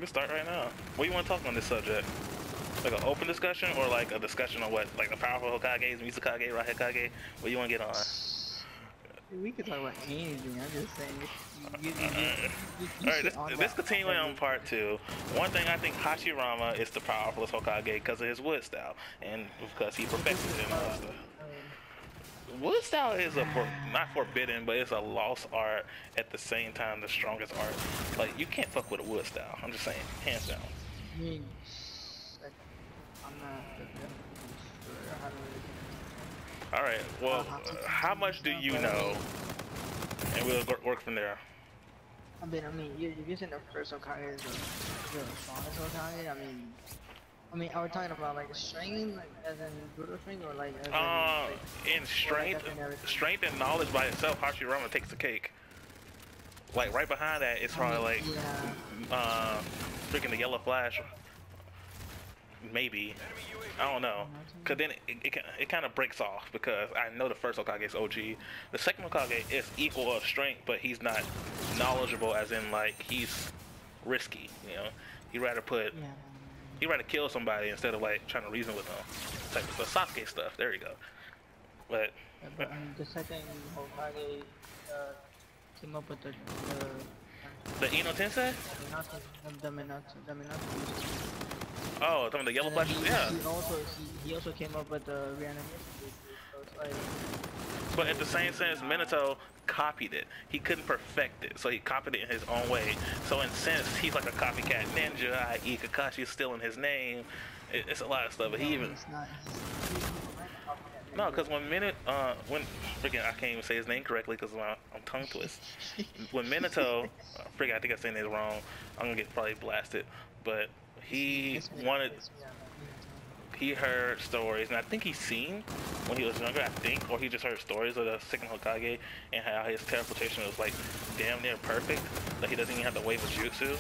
can start right now. What do you want to talk on this subject? Like an open discussion or like a discussion on what? Like the powerful Hokages, Mizukage, Raihokage? What do you want to get on? We could talk about anything. I'm just saying, Alright, let's continue on part 2. One thing I think Hashirama is the powerful Hokage because of his wood style and because he perfected it and all that stuff. Wood style is not forbidden, but it's a lost art at the same time the strongest art. Like you can't fuck with a wood style. I'm just saying, hands down. I'm not sure how to really. Alright, well, how much do you know? And we'll work from there. I mean, you're using the first Hokage as the strongest Hokage. I mean, are we talking about like strength, like as in brutal strength, or like? In strength, strength and knowledge by itself, Hashirama takes the cake. Like right behind that, it's probably like, freaking the Yellow Flash. Maybe. I don't know. Cause then it kind of breaks off because I know the first Hokage is OG. The second Hokage is equal of strength, but he's not knowledgeable as in like he's risky. You know, he'd rather kill somebody instead of like trying to reason with them. Type of Sasuke stuff. There you go. But the second Hokage came up with the Ino Tensei? The Minato. Oh, some of the Yellow Flashes? Yeah. He also came up with the reanimation. So it's like... But in the same sense, Minato copied it. He couldn't perfect it, so he copied it in his own way. So in a sense, he's like a copycat ninja, i.e. Kakashi is still in his name. It's a lot of stuff, but he even... No, because when freaking, I can't even say his name correctly because I'm tongue twist. When Minato, freaking, I think I'm saying this wrong. I'm gonna get probably blasted, but he heard stories, and I think he's seen when he was younger, I think, or he just heard stories of the second Hokage and how his teleportation was like damn near perfect, that he doesn't even have to wave a jutsu,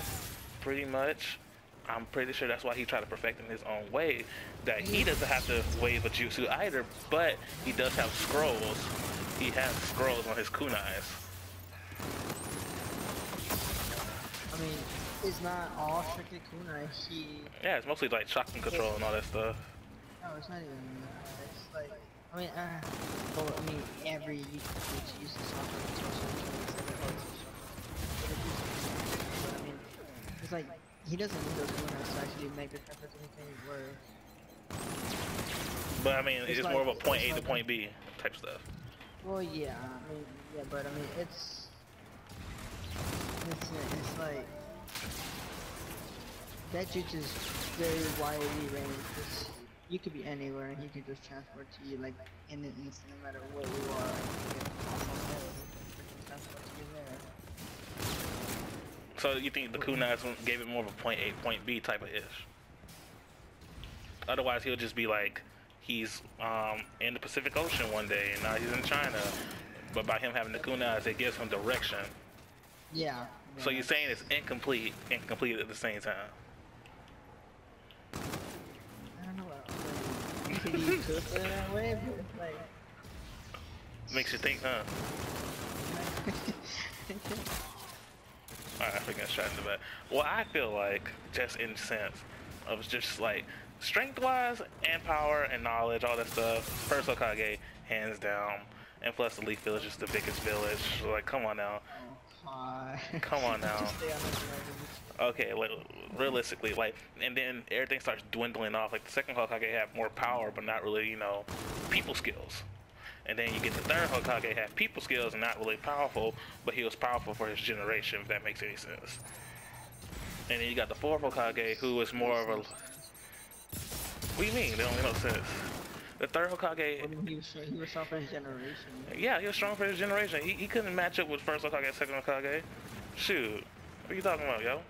pretty much. I'm pretty sure that's why he tried to perfect it in his own way, that he doesn't have to wave a jutsu either, but he does have scrolls. He has scrolls on his kunais. I mean, it's not all strictly kunai. Yeah, it's mostly like chakra control and all that stuff. No, it's not even that. It's like, every YouTuber uses chakra control. But I mean, it's like, he doesn't need those kunais to actually make the difference in anything where... But I mean, it's more of a point A to point B type stuff. Well, yeah, but I mean, it's like that jutsu is very widely ranged. You could be anywhere and he could just transport to you like in an instant, no matter where you are. Transport to you there. So you think the kunais gave it more of a point A, point B type of ish? Otherwise, he'll just be like, he's in the Pacific Ocean one day and now he's in China. But by him having the kunais, it gives him direction. Yeah. So you're saying it's incomplete at the same time? I don't know what you could use it that way, but like... Makes you think, huh? Alright, I think I shot in the back. Well, I feel like, just in sense of just like, strength-wise and power and knowledge, all that stuff, first Hokage, hands down. And plus the Leaf Village is the biggest village. So, like, come on now. Come on now. Okay, like, realistically, like, and then everything starts dwindling off. Like, the second Hokage had more power, but not really, you know, people skills. And then you get the third Hokage had people skills and not really powerful, but he was powerful for his generation, if that makes any sense. And then you got the fourth Hokage, who was more of a... What do you mean? They don't make no sense. The third Hokage... He was strong for his generation. Yeah, he was strong for his generation. He couldn't match up with first Hokage, second Hokage. Shoot. What are you talking about, yo?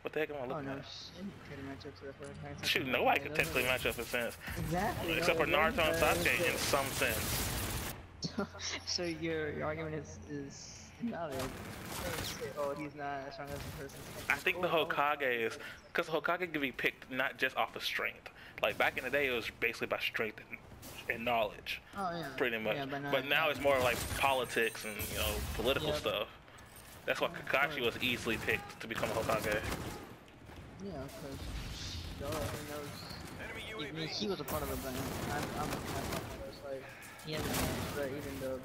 What the heck am I looking at? Couldn't match up to the first Hokage. Shoot, nobody could technically match up in sense. Exactly. Except for Naruto and Sasuke in some sense. So your argument is invalid. Oh, he's not as strong as the person. I think the Hokage is... Because the Hokage can be picked not just off of strength. Like, back in the day, it was basically by strength and knowledge. Oh, yeah. Pretty much. Yeah, but now it's more like politics and, you know, political stuff. That's why Kakashi was easily picked to become a Hokage. Yeah, because he knows. He was a part of the band. I'm a fan of it. Like he has a chance, but even though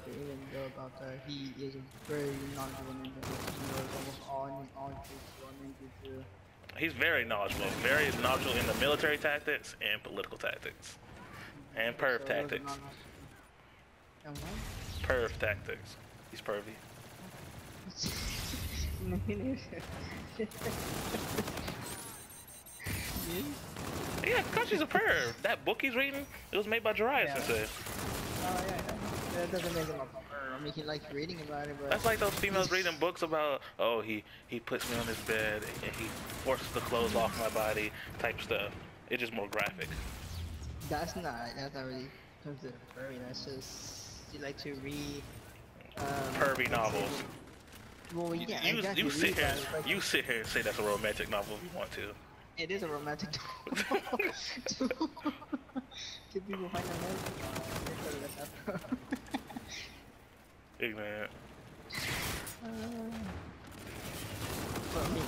about that, he is a very knowledgeable ninja. He knows almost all jutsu, all ninjutsu. He's very knowledgeable in the military tactics and political tactics. And Exactly, perv so it was a tactics. And what? Perv tactics. He's pervy. Yeah, because she's a perv. That book he's reading, it was made by Jiraiya Sensei. Oh yeah, that doesn't make him a perv. I mean, he likes reading about it, but That's like those females reading books about, oh, he puts me on his bed and he forces the clothes off my body type stuff. It's just more graphic. that's not really considered pervy. That's just you like to read Pervy novels. Well, yeah, exactly. You sit here and say that's a romantic novel if you want to. It is a romantic novel. Two people find a romantic. Ignorant. Well, I mean,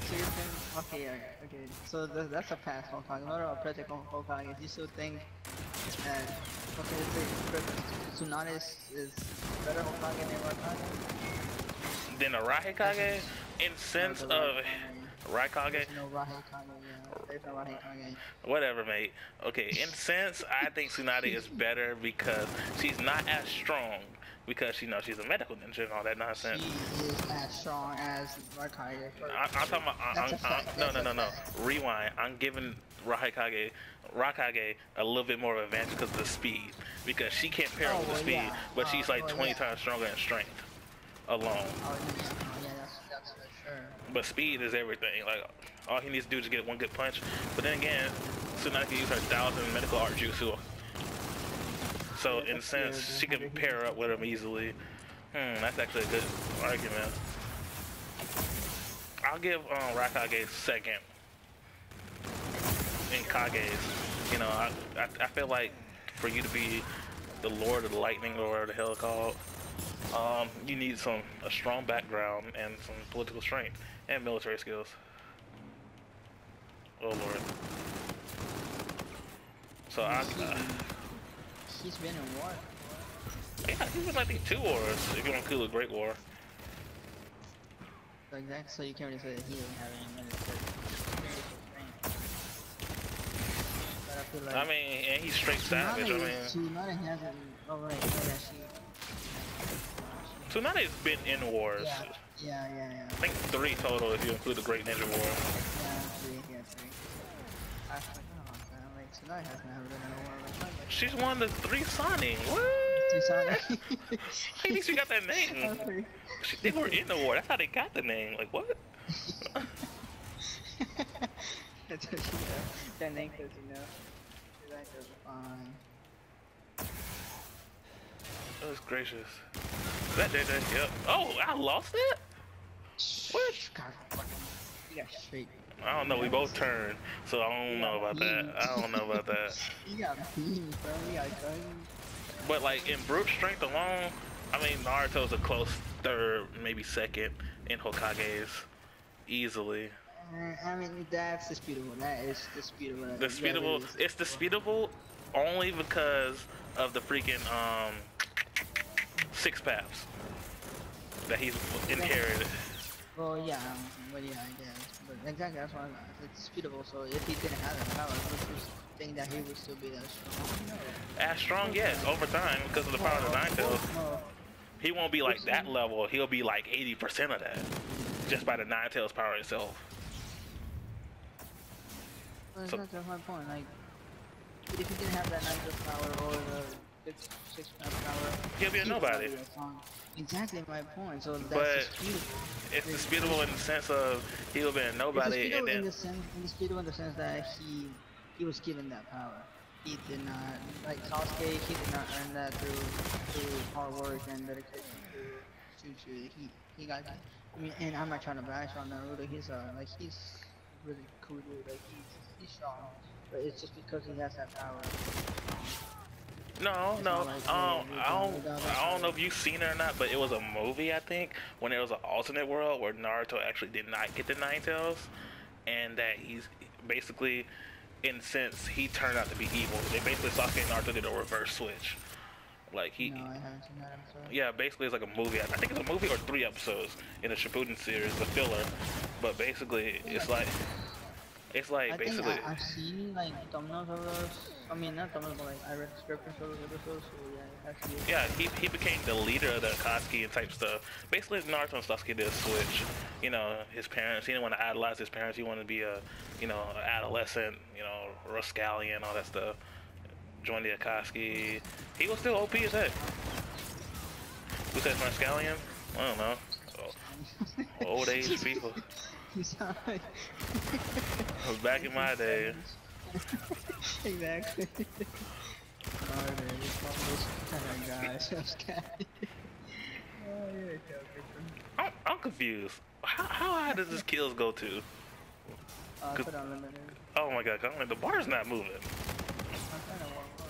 so you're saying, okay, okay, so that's a past Hokage, not a present Hokage. You still think that, okay, let's say Tsunade is better Hokage than Raikage? Then a Raikage, in sense of Raikage. There's no Raikage, yeah. There's no Raikage. Whatever, mate. Okay, in sense, I think Tsunade is better because she's not as strong. Because you know she's a medical ninja and all that nonsense. She is as strong as Raikage. I'm talking about. No. Rewind. I'm giving Raikage a little bit more of an advantage because of the speed. Because she can't pair up with the speed, but she's like 20 times stronger in strength alone. Oh yeah, that's for sure. But speed is everything. Like all he needs to do is just get one good punch. But then again, Tsunade can use her 1,000 medical art jutsu. So in a sense, she can pair up with him easily. That's actually a good argument. I'll give Raikage second in Kages. You know, I feel like for you to be the Lord of the Lightning or whatever the hell it's called, you need a strong background and some political strength and military skills. Oh Lord. So He's been in war. Yeah, he's been, I think, 2 wars, if you want to include a Great War. So exactly, so you can't really say that he didn't have any military strength. But I feel like... I mean, and he's straight savage, I mean... Tsunade hasn't... Oh, right, Tsunade's been in wars. Yeah. I think 3 total if you include the Great Ninja War. Yeah, 3. I forgot about that. Like, Tsunade hasn't ever been in a war. She's one of the 3 Sonic. What? At least she got that name. They were in the war. That's how they got the name. Like what? That's what she knows. That name, cause you know, she's like fine. Goodness gracious. That did that. Yep. Oh, I lost it. What? You got straight. I don't know, we both turned, so I don't know about that. I don't know about that. You got beans, bro. You got guns. But like in brute strength alone, I mean Naruto's a close 3rd, maybe 2nd in Hokages, easily. I mean that's disputable. That is disputable. Disputable. It's disputable only because of the freaking 6 paths that he's inherited. Well, yeah, I guess. But exactly, that's why it's disputable. So if he didn't have that power, would you think that he would still be that strong? No. As strong, yes, over time, because of the power of the Nine Tails. He won't be like that level. He'll be like 80% of that, just by the Nine Tails power itself. Well, that's my point. Like, if he didn't have that Nine Tails power or the 6 power, he'll be a nobody. Exactly my point. So that's but disputable. It's disputable in the sense of he'll be a nobody, and then disputable in the sense that he was given that power. He did not, like Sasuke, he did not earn that through hard work and dedication to Jutsu. He got. I mean, and I'm not trying to bash on Naruto. He's he's really cool dude. Like he's strong, but it's just because he has that power. No. I don't know if you've seen it or not, but it was a movie, I think, when there was an alternate world where Naruto actually did not get the Nine Tails, and that he's basically, in a sense, he turned out to be evil. They basically Sasuke and Naruto did a reverse switch. Like he, No, I haven't seen that episode. yeah, basically it's like a movie. I think it's a movie or 3 episodes in the Shippuden series, the filler. But basically, it's like basically. I've seen like thumbnails of those. I mean, not thumbnails, but like I read descriptions of those episodes. So yeah, actually. Yeah, he became the leader of the Akatsuki and type stuff. Basically, Naruto and Sasuke did a switch. You know, his parents, he didn't want to idolize his parents. He wanted to be a, you know, an adolescent, you know, rascallion, all that stuff. Joined the Akatsuki. He was still OP as heck. Who said rascallion? I don't know. Oh, old age people. You sound like... Back in my day. Exactly. Alright, man, this kind of guy, so scary. Oh, you're a joker. I'm confused. How high does this kills go to? Put unlimited. Oh my god, the bar's not moving. I'm trying to walk on.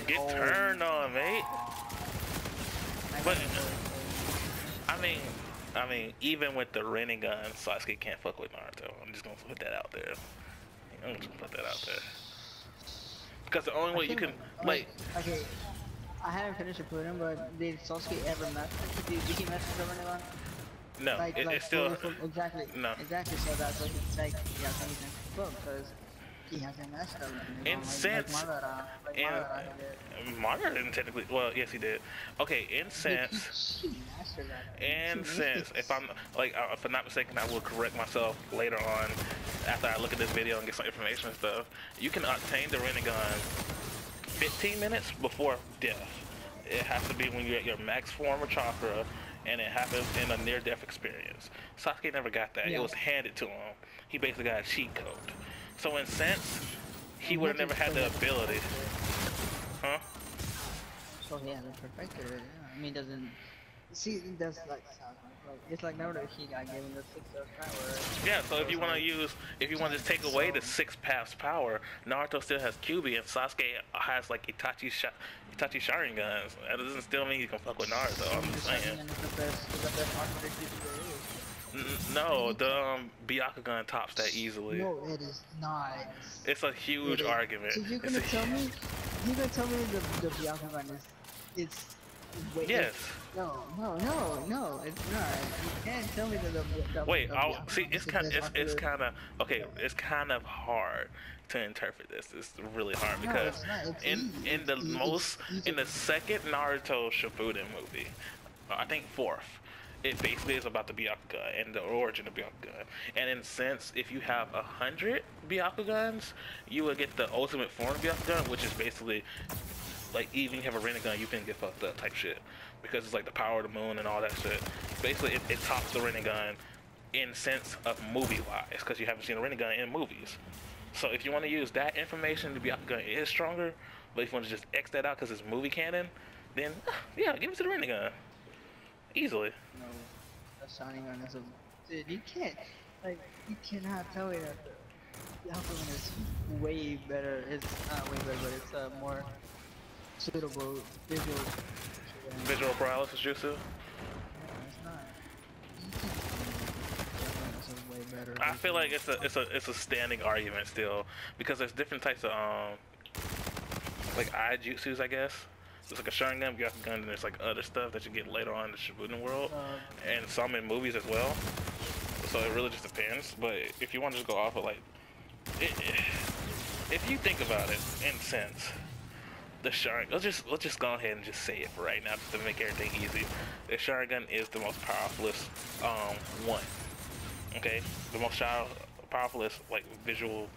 Get turned on, mate. But I mean, even with the Rinnegan, Sasuke can't fuck with Naruto. I'm just gonna put that out there. I'm just gonna put that out there. Because the only way you can, like... Okay, I haven't finished the Shippuden, but did Sasuke ever master? Did he master the Rinnegan? No, it's still... Exactly. No. Exactly, so that's what it's like, yeah, anything because he hasn't mastered it. In sense... Madara didn't technically... Well, yes he did. Okay, in sense... if I'm not mistaken, I will correct myself later on after I look at this video and get some information and stuff. You can obtain the Rinnegan 15 minutes before death. It has to be when you're at your max form of chakra, and it happens in a near-death experience. Sasuke never got that. Yeah. It was handed to him. He basically got a cheat code. So in sense, he would have never had the ability. Huh? So he hasn't perfected it. Yeah. I mean, doesn't... See, that's like it's like Naruto. He got given the 6 power. Yeah, so if you want to just take away the 6 paths power, Naruto still has Kyuubi, and Sasuke has like Itachi Sharingans. That doesn't still mean you can fuck with Naruto. I'm just saying. No, the Byakugan tops that easily. No, it is not. It's a huge argument. So you're gonna tell me the Byakugan is wait, yes. No, it's not. You can't tell me the wait, see, it's kind of okay. It's kind of hard to interpret this. It's really hard because in the second Naruto Shippuden movie, I think 4th, it basically is about the Byakugan and the origin of Byakugan. And in a sense, if you have 100 Byakugans, you will get the ultimate form of Byakugan, which is basically like even if you have a Rinnegan, you can get fucked up type shit. Because it's like the power of the moon and all that shit. Basically, it tops the Rinnegan in sense of movie-wise, because you haven't seen a Rinnegan in movies. So if you want to use that information, the Byakugan is stronger. But if you want to just X that out because it's movie canon, then yeah, give it to the Rinnegan. Easily. No, the Sharingan is a... Dude, you can't... Like, you cannot tell me that the Byakugan is way better. It's not way better, but it's more suitable visual paralysis jutsu? Yeah, it's not. Way better. I feel like it's a standing argument still, because there's different types of like eye jutsus, I guess. There's like a Sharingan, Byakugan, and there's like other stuff that you get later on in the Shippuden world, and some in movies as well. So it really just depends. But if you want to just go off of like, if you think about it in sense, the Sharingan, let's just go ahead and just say it for right now, just to make everything easy. The Sharingan is the most powerfulest one. Okay, the most powerfulest like visual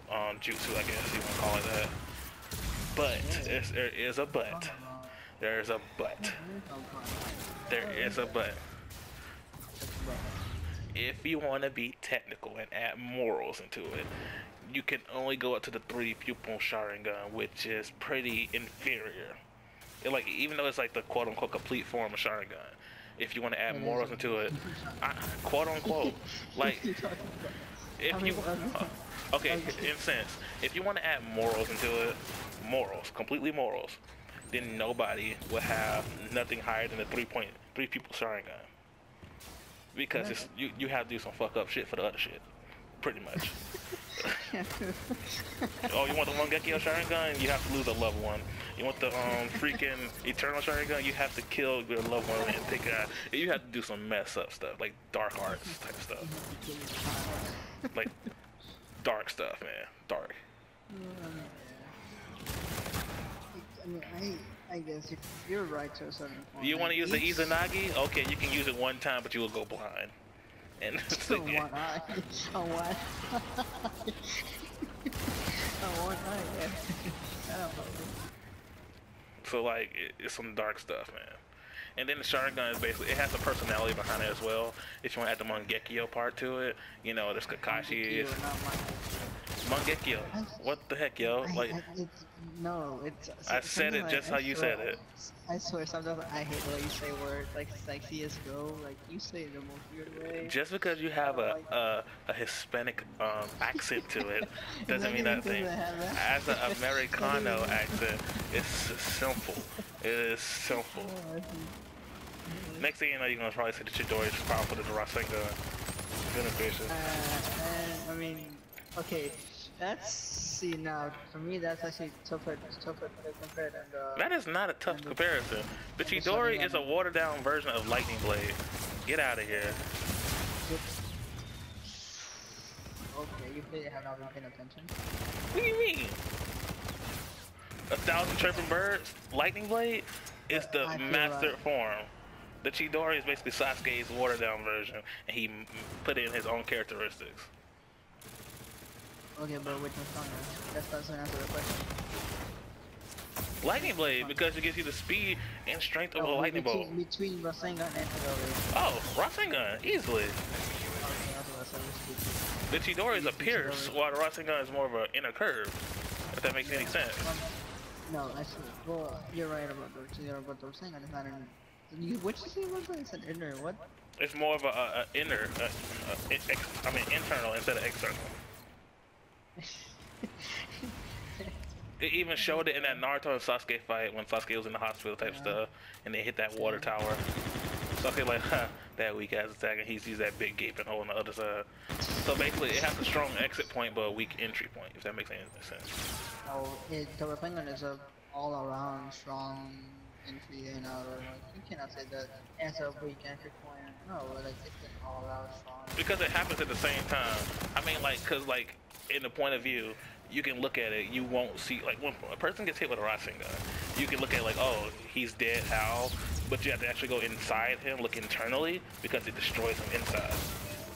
jutsu, I guess you want to call it that. But there is a but. There's a but. There is a but. If you want to be technical and add morals into it, you can only go up to the 3 pupil Sharingan, which is pretty inferior. Like, even though it's like the quote-unquote complete form of Sharingan, if you want to add morals into it, quote-unquote, like, if you, okay, in sense, if you want to add morals into it, completely morals, then nobody will have nothing higher than the 3 pupil Sharingan. because it's, you have to do some fuck up shit for the other shit, pretty much. Oh, you want the Mangekyo Sharingan? You have to lose a loved one. You want the freaking Eternal Sharingan? You have to kill your loved one and take it out. You have to do some mess up stuff, like dark arts type stuff. Like dark stuff, man. Dark. I mean, I guess you're right to a certain point. You want to use the Izanagi? Okay, you can use it one time, but you will go blind. And so one eye. Oh, what? Oh, one eye, yeah. So like, it's some dark stuff, man. And then the Sharingan is basically, it has a personality behind it as well. If you want to add the Mangekyo part to it, you know, there's Kakashi. Mangekyo. What the heck, yo? Like, no, it's. I said it just how you said it. I swear, sometimes I hate the way you say words like CS:GO. Like you say it the most weird way. Just because you have a Hispanic accent to it doesn't mean that thing. As an Americano accent, it's simple. It is simple. Next thing you know, you're gonna probably say that Chidori is powerful to the Rasengan. Goodness gracious. I mean, okay. See now, for me that's actually tougher compared than the... That is not a tough comparison. The Chidori is a watered down version of Lightning Blade. Get out of here. Okay, you really have not been paying attention. What do you mean? 1,000 chirping birds? Lightning Blade is the mastered form. The Chidori is basically Sasuke's watered down version, and he put in his own characteristics. Okay, but which one's stronger? That doesn't answer the question. Lightning Blade, because it gives you the speed and strength of a lightning bolt. Between Rasengan and Chidori. Oh, Rasengan, easily. The Chidori is a pierce, while the Rasengan is more of an inner curve. If that makes any sense. No, actually, well, you're right about the Chidori, but the Rasengan is not an... Which is it? It's an inner, what? It's more of a inner, internal instead of external. It even showed it in that Naruto and Sasuke fight when Sasuke was in the hospital type stuff, and they hit that water tower. Sasuke like, ha, that weak ass attack, and he sees that big gaping hole on the other side. So basically, it has a strong exit point but a weak entry point, if that makes any sense. Oh, the Rasengan is a all-around strong entry and outer. Like, you cannot say that as a weak entry point. No, like it's an all-around strong. Because it happens at the same time. I mean, like, cause like in the point of view, you can look at it, you won't see, like, when a person gets hit with a Rasengan, you can look at it like, oh, he's dead, how? But you have to actually go inside him, look internally, because it destroys him inside.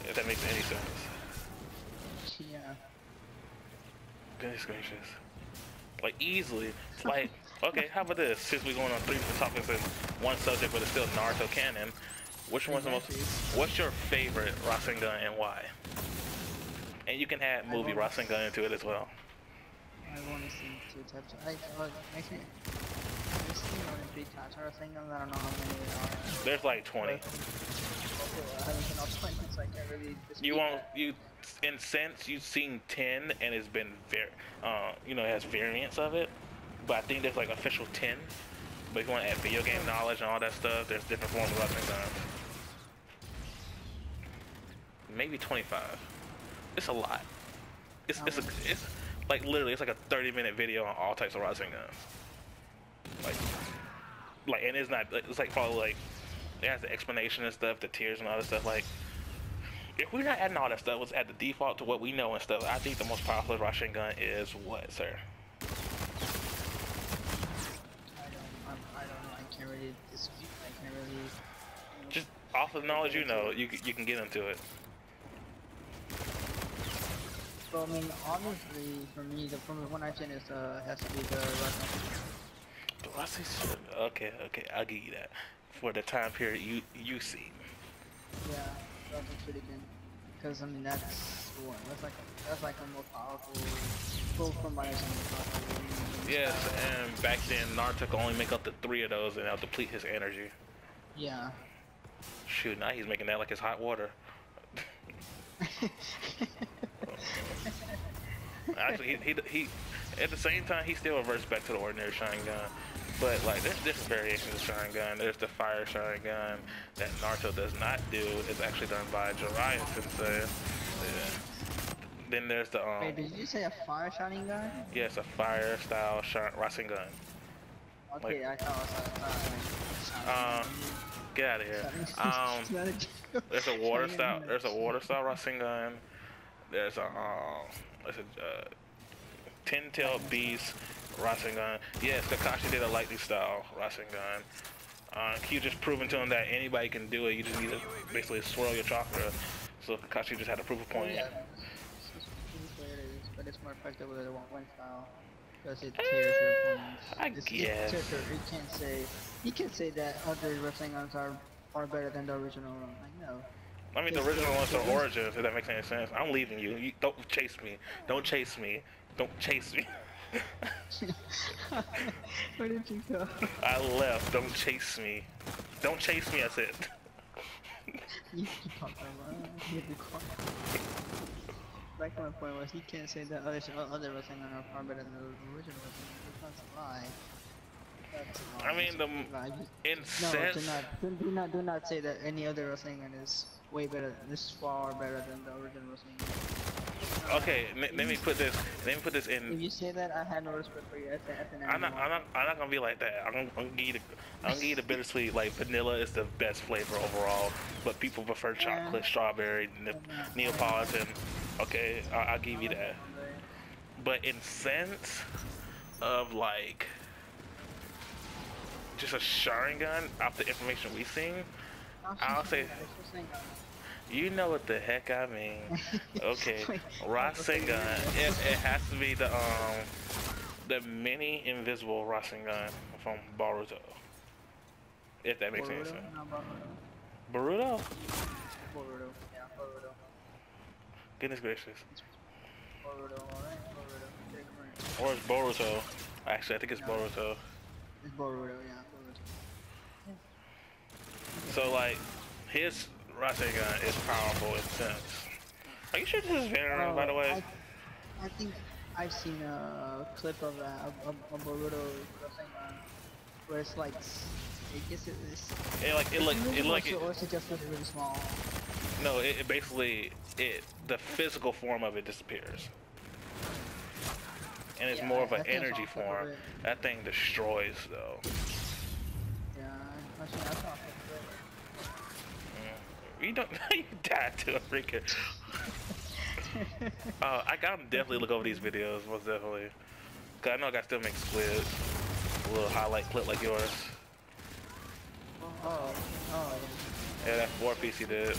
If that makes any sense. Yeah. Goodness gracious. Like, easily. Like, okay, how about this? Since we're going on 3 different topics in one subject, but it's still Naruto canon, which one's the most, what's your favorite Rasengan and why? And you can add movie Rasengan into it as well. I want to see 2 types of... I've seen 3 types of Rasengan. I don't know how many there are. There's like 20. I haven't seen all 20, so I can't really... In sense, you've seen 10, and it's been it has variants of it. But I think there's like official 10. But if you want to add video game knowledge and all that stuff, there's different forms of Rasengan. Maybe 25. It's a lot. It's like literally it's like a 30-minute video on all types of Rasengans. Like and it's not, it's like probably like it has the explanation and stuff, the tiers and all that stuff. Like if we're not adding all that stuff, let's add the default to what we know and stuff. I think the most powerful Rasengan is what, sir? I don't know. I can't really dispute. I can't really. Just off of the knowledge you know, you can get into it. So I mean, obviously, for me, from the one I've seen is has to be the Rasengan. The Rasengan, okay, I'll give you that. For the time period you see. Yeah, that's pretty good. Because I mean, that's like a more powerful. Both from my understanding. Yes, and back then Naruto could only make up to 3 of those, and that'll deplete his energy. Yeah. Shoot, now he's making that like it's hot water. Actually, he at the same time he still reverts back to the ordinary Sharingan. But like, there's different variations of Sharingan. There's the fire Sharingan that Naruto does not do. It's actually done by Jiraiya Sensei. Yeah. Then there's the Wait, did you say a fire shining gun? yeah, it's a fire style Rasengan. Okay, Like, I thought it was get out of here. There's a water style. There's a water style Rasengan. There's a ten-tailed beast Rasengan. Yes, Kakashi did a lightning style Rasengan. Q just proving to him that anybody can do it. You just need to basically swirl your chakra. So Kakashi just had to prove a point. Yeah, but it's more effective with a one style because it tears your opponents. I guess. He can't say that other Rasengans are better than the original one. Like, no. I mean, the original one's the origins, if that makes any sense. I'm leaving you. You don't chase me. Don't chase me. Don't chase me. Where did you go? I left. Don't chase me. Don't chase me, I said. You talking about you be quiet. Like my point was, he can't say that other Rasengan are far better than the original Rasengan. That's a lie. That's a lie. I mean, in sense. No, do not say that any other Rasengan is way better. This is far better than the original Rasengan. Okay, let me put this in. If you say that, I have no respect for you as an I'm not gonna be like that. I'm gonna give you the bittersweet. Like, vanilla is the best flavor overall, but people prefer chocolate, strawberry, Neapolitan. Okay, I'll give you that. But in sense of like just a Sharingan, off the information we've seen, I'll say. You know what the heck I mean. Okay, Rasengan. It has to be the mini invisible Rasengan from Boruto. If that makes any sense. Boruto? Boruto, yeah, Boruto. Goodness gracious. Boruto, alright, Boruto. Or it's Boruto. Actually, I think it's Boruto. It's Boruto, yeah, Boruto. So like, his Rasengan is powerful in sense. Are you sure this is Venom, by the way? I think I've seen a clip of a Boruto Rasengan where it's like, I guess it is. It like or is it just really small? No, it basically the physical form of it disappears, and it's more of an energy form. That thing destroys though. Yeah, I saw it. You don't. You died to a freaking. I gotta definitely look over these videos, most definitely. Cause I know I got still make squids, a little highlight clip like yours. Oh. Yeah, that 4-piece he did.